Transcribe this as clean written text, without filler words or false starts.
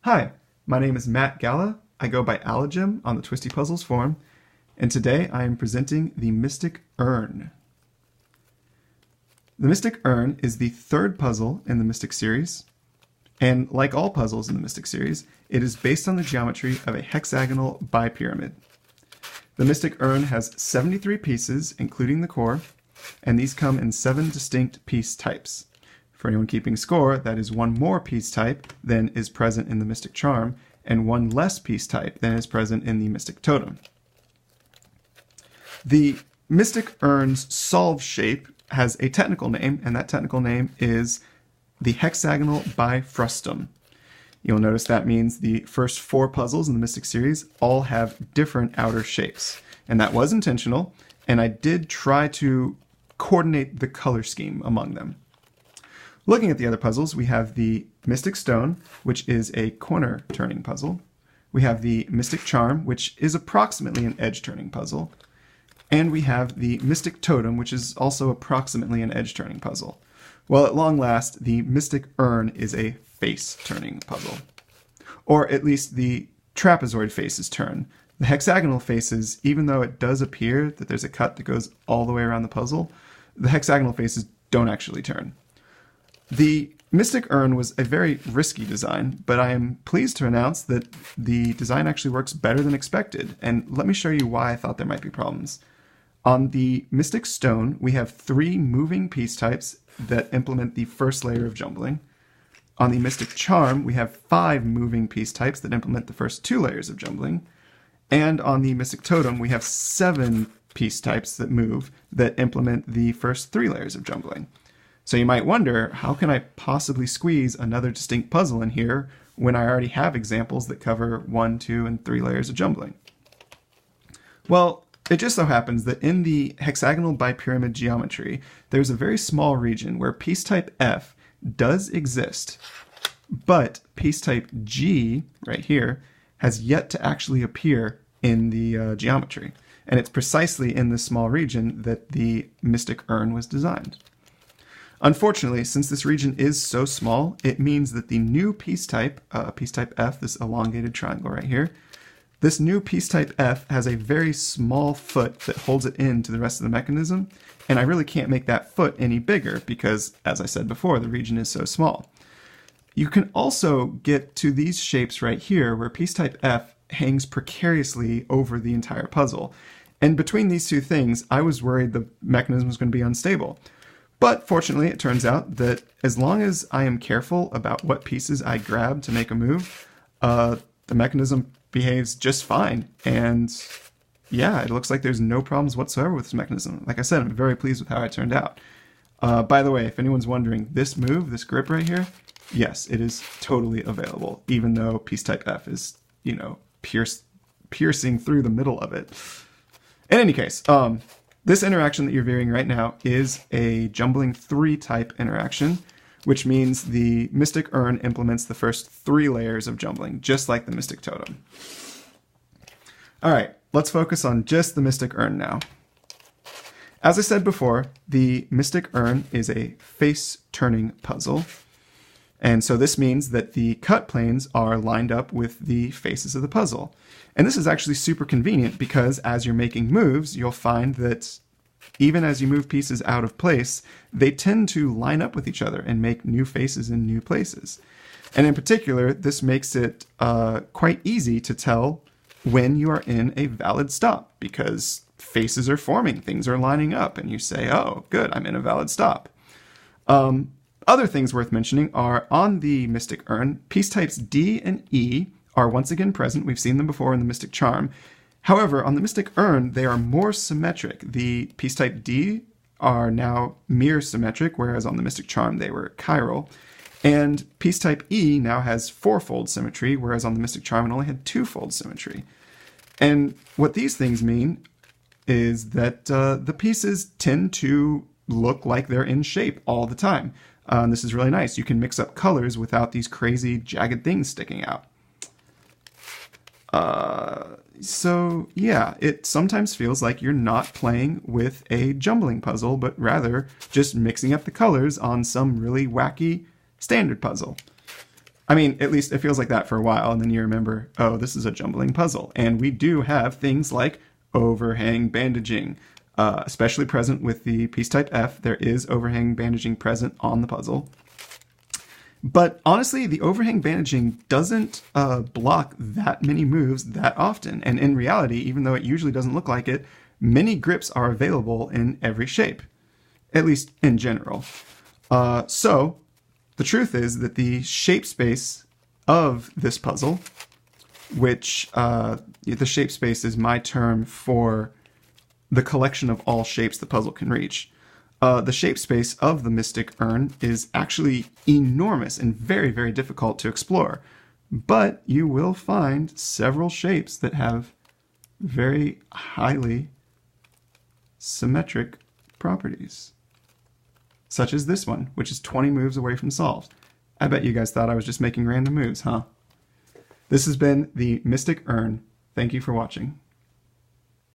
Hi, my name is Matt Galla. I go by Allagem on the TwistyPuzzles forum, and today I am presenting the Mystic Urn. The Mystic Urn is the third puzzle in the Mystic series, and like all puzzles in the Mystic series, it is based on the geometry of a hexagonal bipyramid. The Mystic Urn has 73 pieces, including the core, and these come in 7 distinct piece types. For anyone keeping score, that is one more piece type than is present in the Mystic Charm, and one less piece type than is present in the Mystic Totem. The Mystic Urn's solve shape has a technical name, and that technical name is the hexagonal bifrustum. You'll notice that means the first 4 puzzles in the Mystic series all have different outer shapes. And that was intentional, and I did try to coordinate the color scheme among them. Looking at the other puzzles, we have the Mystic Stone, which is a corner turning puzzle. We have the Mystic Charm, which is approximately an edge turning puzzle. And we have the Mystic Totem, which is also approximately an edge turning puzzle. Well, at long last, the Mystic Urn is a face turning puzzle. Or at least the trapezoid faces turn. The hexagonal faces, even though it does appear that there's a cut that goes all the way around the puzzle, the hexagonal faces don't actually turn. The Mystic Urn was a very risky design, but I am pleased to announce that the design actually works better than expected, and let me show you why I thought there might be problems. On the Mystic Stone, we have 3 moving piece types that implement the first layer of jumbling. On the Mystic Charm, we have 5 moving piece types that implement the first 2 layers of jumbling. And on the Mystic Totem, we have 7 piece types that move that implement the first 3 layers of jumbling. So you might wonder, how can I possibly squeeze another distinct puzzle in here when I already have examples that cover 1, 2, and 3 layers of jumbling? Well, it just so happens that in the hexagonal bipyramid geometry, there's a very small region where piece type F does exist, but piece type G, right here, has yet to actually appear in the geometry. And it's precisely in this small region that the Mystic Urn was designed. Unfortunately, since this region is so small, it means that the new piece type F, this elongated triangle right here, this new piece type F has a very small foot that holds it in to the rest of the mechanism, and I really can't make that foot any bigger because, as I said before, the region is so small. You can also get to these shapes right here where piece type F hangs precariously over the entire puzzle. And between these two things, I was worried the mechanism was going to be unstable. But fortunately, it turns out that as long as I am careful about what pieces I grab to make a move, the mechanism behaves just fine. And yeah, it looks like there's no problems whatsoever with this mechanism. Like I said, I'm very pleased with how it turned out. By the way, if anyone's wondering, this move, this grip right here, yes, it is totally available, even though piece type F is, piercing through the middle of it. In any case, this interaction that you're viewing right now is a jumbling 3 type interaction, which means the Mystic Urn implements the first 3 layers of jumbling, just like the Mystic Totem. Alright, let's focus on just the Mystic Urn now. As I said before, the Mystic Urn is a face-turning puzzle, and so this means that the cut planes are lined up with the faces of the puzzle. And this is actually super convenient because as you're making moves, you'll find that even as you move pieces out of place, they tend to line up with each other and make new faces in new places. And in particular, this makes it quite easy to tell when you are in a valid stop because faces are forming, things are lining up, and you say, oh, good, I'm in a valid stop. Other things worth mentioning are on the Mystic Urn, piece types D and E are once again present. We've seen them before in the Mystic Charm. However, on the Mystic Urn, they are more symmetric. The piece type D are now mirror symmetric, whereas on the Mystic Charm they were chiral. And piece type E now has 4-fold symmetry, whereas on the Mystic Charm it only had 2-fold symmetry. And what these things mean is that the pieces tend to look like they're in shape all the time. And this is really nice. You can mix up colors without these crazy jagged things sticking out. So yeah, it sometimes feels like you're not playing with a jumbling puzzle, but rather just mixing up the colors on some really wacky standard puzzle. I mean, at least it feels like that for a while, and then you remember, oh, this is a jumbling puzzle. And we do have things like overhang bandaging, especially present with the piece type F. There is overhang bandaging present on the puzzle. But honestly, the overhang bandaging doesn't block that many moves that often. And in reality, even though it usually doesn't look like it, many grips are available in every shape, at least in general. So the truth is that the shape space of this puzzle, which the shape space is my term for the collection of all shapes the puzzle can reach. The shape space of the Mystic Urn is actually enormous and very, very difficult to explore. But you will find several shapes that have very highly symmetric properties. Such as this one, which is 20 moves away from solved. I bet you guys thought I was just making random moves, huh? This has been the Mystic Urn. Thank you for watching.